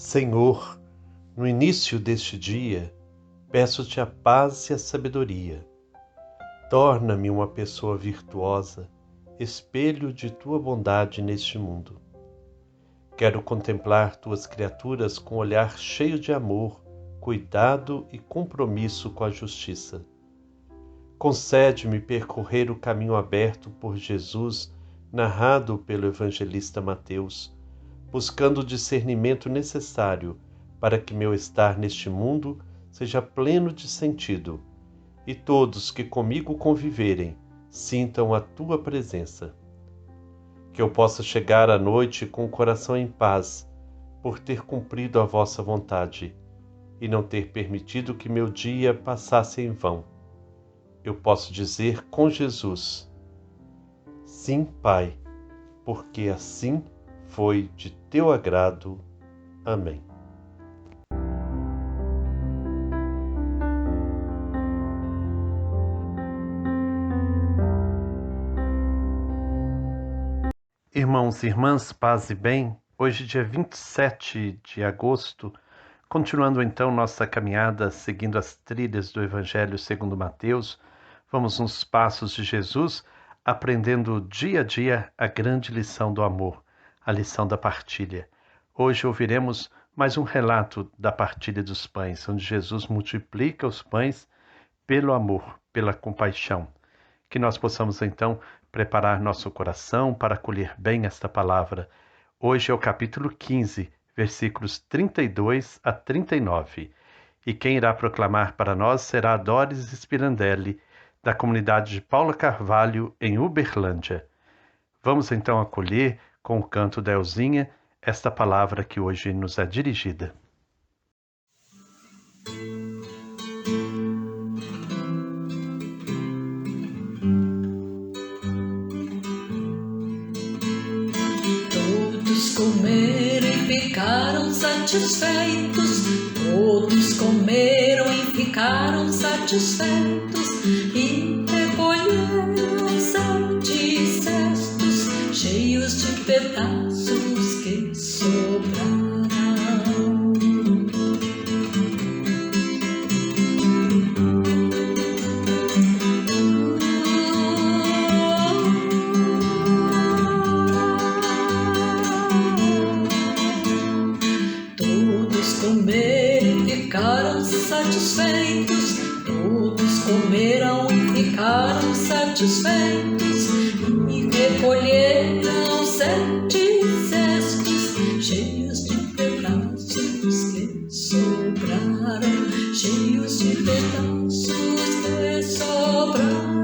Senhor, no início deste dia, peço-te a paz e a sabedoria. Torna-me uma pessoa virtuosa, espelho de tua bondade neste mundo. Quero contemplar tuas criaturas com olhar cheio de amor, cuidado e compromisso com a justiça. Concede-me percorrer o caminho aberto por Jesus, narrado pelo evangelista Mateus, buscando o discernimento necessário para que meu estar neste mundo seja pleno de sentido e todos que comigo conviverem sintam a tua presença. Que eu possa chegar à noite com o coração em paz, por ter cumprido a vossa vontade e não ter permitido que meu dia passasse em vão. Eu posso dizer com Jesus: sim, Pai, porque assim foi de teu agrado. Amém. Irmãos e irmãs, paz e bem, hoje dia 27 de agosto, continuando então nossa caminhada seguindo as trilhas do Evangelho segundo Mateus, vamos nos passos de Jesus, aprendendo dia a dia a grande lição do amor, a lição da partilha. Hoje ouviremos mais um relato da partilha dos pães, onde Jesus multiplica os pães pelo amor, pela compaixão. Que nós possamos então preparar nosso coração para acolher bem esta palavra. Hoje é o capítulo 15, versículos 32 a 39. E quem irá proclamar para nós será a Doris Spirandelli, da comunidade de Paula Carvalho, em Uberlândia. Vamos então acolher, com o canto da Elzinha, esta palavra que hoje nos é dirigida. Todos comeram e ficaram satisfeitos. Todos comeram e ficaram satisfeitos. E recolheram 7 cestos cheios de pedaços que sobraram. Ficaram satisfeitos, todos comeram e ficaram satisfeitos, e recolheram 7 cestos cheios de pedaços que sobraram, cheios de pedaços que sobraram.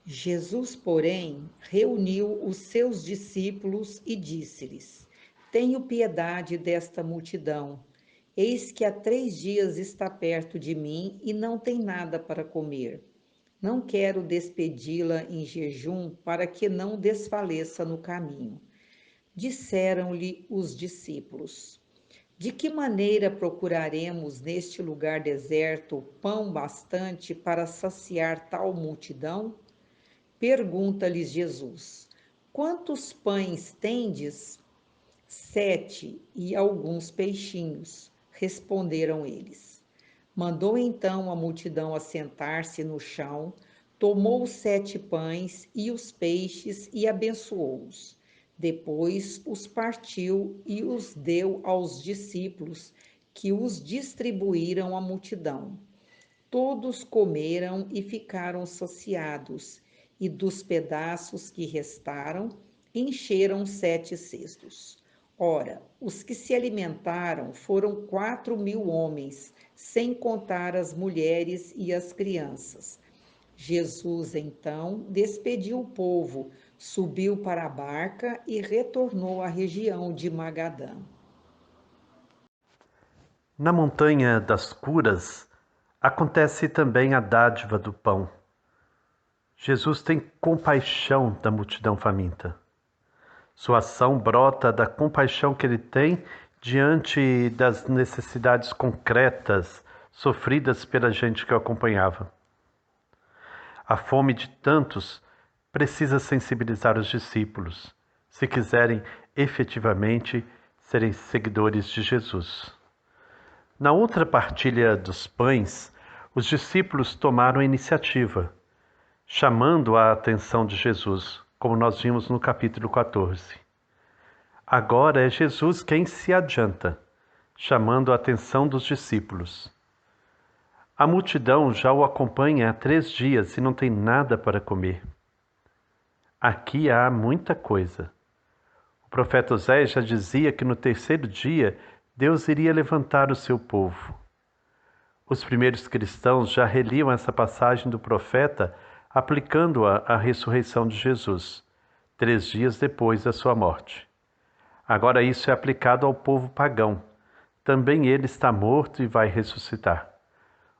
Jesus, porém, reuniu os seus discípulos e disse-lhes: Tenho piedade desta multidão. Eis que há 3 dias está perto de mim e não tem nada para comer. Não quero despedi-la em jejum para que não desfaleça no caminho. Disseram-lhe os discípulos: De que maneira procuraremos neste lugar deserto pão bastante para saciar tal multidão? Pergunta-lhes Jesus: Quantos pães tendes? 7, e alguns peixinhos, responderam eles. Mandou então a multidão assentar-se no chão, tomou os 7 pães e os peixes e abençoou-os. Depois os partiu e os deu aos discípulos, que os distribuíram à multidão. Todos comeram e ficaram saciados, e dos pedaços que restaram, encheram 7 cestos. Ora, os que se alimentaram foram 4.000 homens, sem contar as mulheres e as crianças. Jesus, então, despediu o povo, subiu para a barca e retornou à região de Magadã. Na montanha das curas, Acontece também a dádiva do pão. Jesus tem compaixão da multidão faminta. Sua ação brota da compaixão que ele tem diante das necessidades concretas sofridas pela gente que o acompanhava. A fome de tantos precisa sensibilizar os discípulos, se quiserem efetivamente serem seguidores de Jesus. Na outra partilha dos pães, os discípulos tomaram a iniciativa, chamando a atenção de Jesus, como nós vimos no capítulo 14. Agora é Jesus quem se adianta, chamando a atenção dos discípulos. A multidão já o acompanha há 3 dias e não tem nada para comer. Aqui há muita coisa. O profeta Oséias já dizia que no 3º dia Deus iria levantar o seu povo. Os primeiros cristãos já reliam essa passagem do profeta, aplicando-a à ressurreição de Jesus, 3 dias depois da sua morte. Agora isso é aplicado ao povo pagão. Também ele está morto e vai ressuscitar.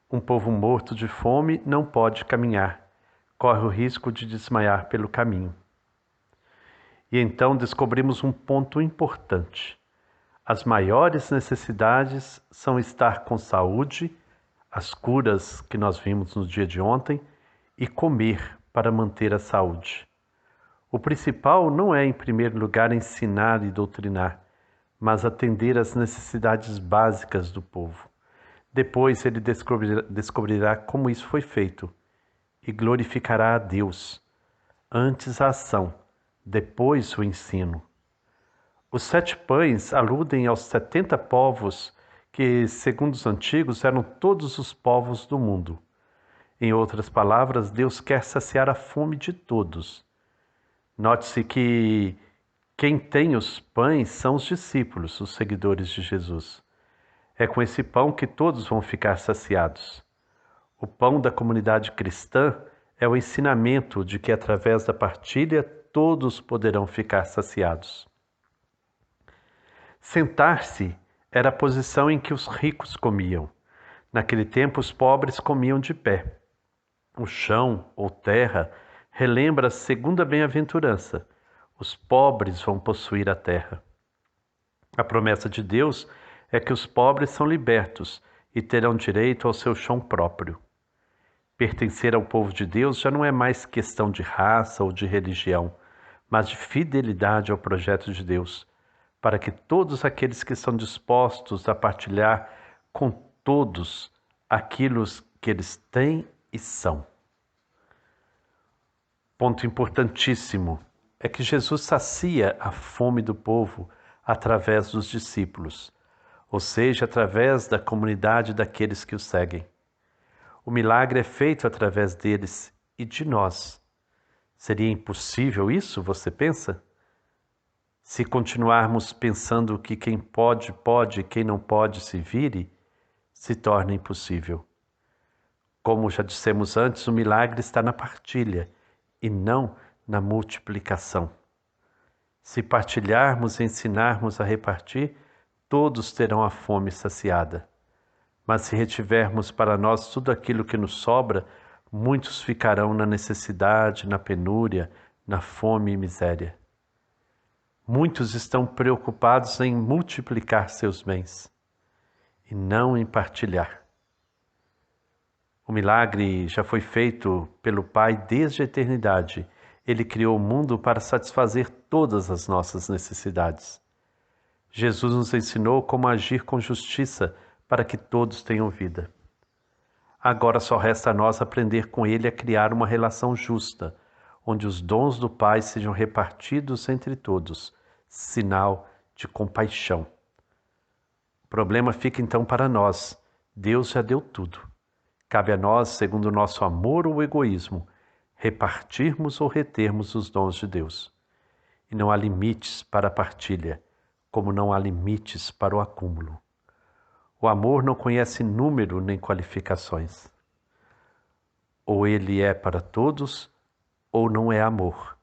Um povo morto de fome não pode caminhar, corre o risco de desmaiar pelo caminho. E então descobrimos um ponto importante. As maiores necessidades são estar com saúde, as curas que nós vimos no dia de ontem, e comer para manter a saúde. O principal não é, em primeiro lugar, ensinar e doutrinar, mas atender às necessidades básicas do povo. Depois ele descobrirá como isso foi feito e glorificará a Deus. Antes a ação, depois o ensino. Os 7 pães aludem aos 70 povos que, segundo os antigos, eram todos os povos do mundo. Em outras palavras, Deus quer saciar a fome de todos. Note-se que quem tem os pães são os discípulos, os seguidores de Jesus. É com esse pão que todos vão ficar saciados. O pão da comunidade cristã é o ensinamento de que, através da partilha, todos poderão ficar saciados. Sentar-se era a posição em que os ricos comiam. Naquele tempo, os pobres comiam de pé. O chão, ou terra, relembra a segunda bem-aventurança. Os pobres vão possuir a terra. A promessa de Deus é que os pobres são libertos e terão direito ao seu chão próprio. Pertencer ao povo de Deus já não é mais questão de raça ou de religião, mas de fidelidade ao projeto de Deus, para que todos aqueles que estão dispostos a partilhar com todos aquilo que eles têm e são. Ponto importantíssimo é que Jesus sacia a fome do povo através dos discípulos, ou seja, através da comunidade daqueles que o seguem. O milagre é feito através deles e de nós. Seria impossível isso, você pensa? Se continuarmos pensando que quem pode, pode, e quem não pode se vire, se torna impossível. Como já dissemos antes, o milagre está na partilha e não na multiplicação. Se partilharmos e ensinarmos a repartir, todos terão a fome saciada. Mas se retivermos para nós tudo aquilo que nos sobra, muitos ficarão na necessidade, na penúria, na fome e miséria. Muitos estão preocupados em multiplicar seus bens e não em partilhar. O milagre já foi feito pelo Pai desde a eternidade. Ele criou o mundo para satisfazer todas as nossas necessidades. Jesus nos ensinou como agir com justiça para que todos tenham vida. Agora só resta a nós aprender com Ele a criar uma relação justa, onde os dons do Pai sejam repartidos entre todos, sinal de compaixão. O problema fica então para nós. Deus já deu tudo. Cabe a nós, segundo o nosso amor ou egoísmo, repartirmos ou retermos os dons de Deus. E não há limites para a partilha, como não há limites para o acúmulo. O amor não conhece número nem qualificações. Ou ele é para todos, ou não é amor.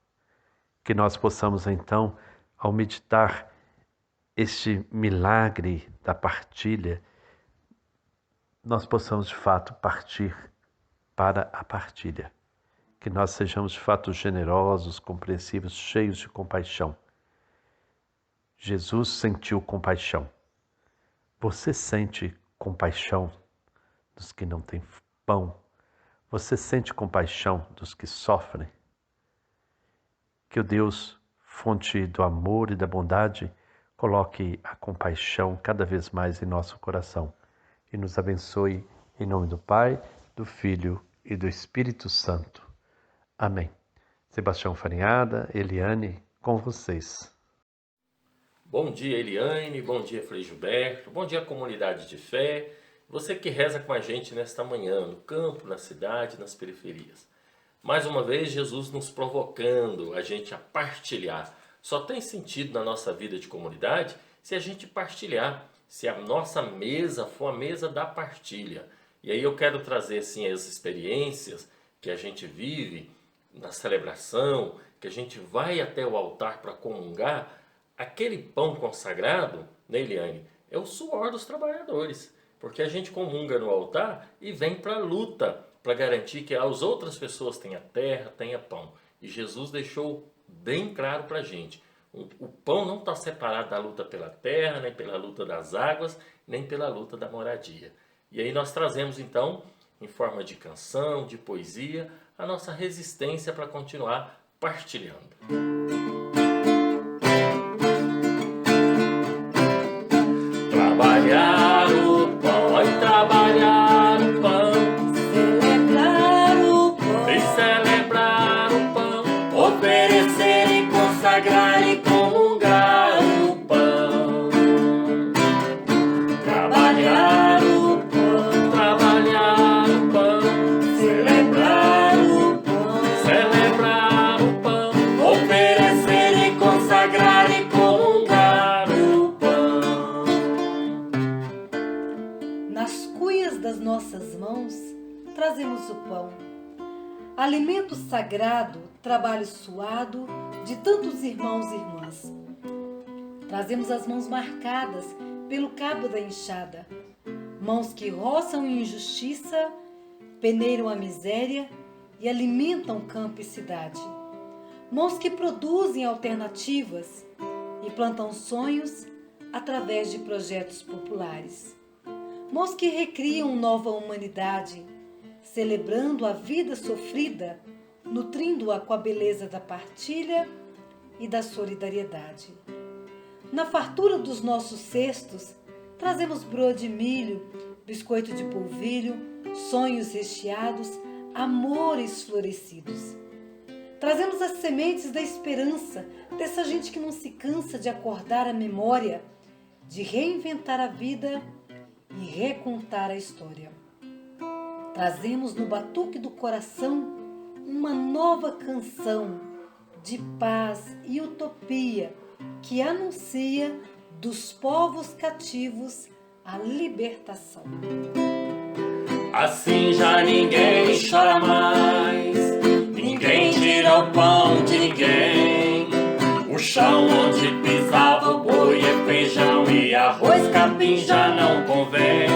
Que nós possamos então, ao meditar este milagre da partilha, nós possamos de fato partir para a partilha. Que nós sejamos de fato generosos, compreensivos, cheios de compaixão. Jesus sentiu compaixão. Você sente compaixão dos que não têm pão? Você sente compaixão dos que sofrem? Que o Deus, fonte do amor e da bondade, coloque a compaixão cada vez mais em nosso coração e nos abençoe em nome do Pai, do Filho e do Espírito Santo. Amém. Sebastião Farinhada, Eliane, com vocês. Bom dia, Eliane, bom dia, Frei Gilberto, bom dia, comunidade de fé, você que reza com a gente nesta manhã, no campo, na cidade, nas periferias. Mais uma vez, Jesus nos provocando a gente a partilhar. Só tem sentido na nossa vida de comunidade se a gente partilhar, se a nossa mesa for a mesa da partilha. E aí eu quero trazer assim as experiências que a gente vive na celebração, que a gente vai até o altar para comungar. Aquele pão consagrado, né, Eliane, é o suor dos trabalhadores, porque a gente comunga no altar e vem para a luta, para garantir que as outras pessoas tenham terra, tenham pão. E Jesus deixou bem claro para a gente, o pão não está separado da luta pela terra, nem pela luta das águas, nem pela luta da moradia. E aí nós trazemos então, em forma de canção, de poesia, a nossa resistência para continuar partilhando. Trabalhar o pão, oi, trabalhar o pão, Celebrar o pão, e celebrar o pão, oferecer e consagrar e comungar o pão. Trabalhar o pão, trabalhar o pão, celebrar o pão, celebrar o pão, oferecer e consagrar e comungar o pão. nas cuias das nossas mãos trazemos o pão, alimento sagrado, trabalho suado de tantos irmãos e irmãs. Trazemos as mãos marcadas pelo cabo da enxada, mãos que roçam injustiça, peneiram a miséria e alimentam campo e cidade. Mãos que produzem alternativas e plantam sonhos através de projetos populares. Mãos que recriam nova humanidade, celebrando a vida sofrida, nutrindo-a com a beleza da partilha e da solidariedade. Na fartura dos nossos cestos, trazemos broa de milho, biscoito de polvilho, sonhos recheados, amores florescidos. Trazemos as sementes da esperança, dessa gente que não se cansa de acordar a memória, de reinventar a vida e recontar a história. Trazemos no batuque do coração uma nova canção de paz e utopia que anuncia dos povos cativos a libertação. Assim já ninguém chora mais, ninguém tira o pão de ninguém. O chão onde pisava o boi é feijão e arroz, capim já não convém.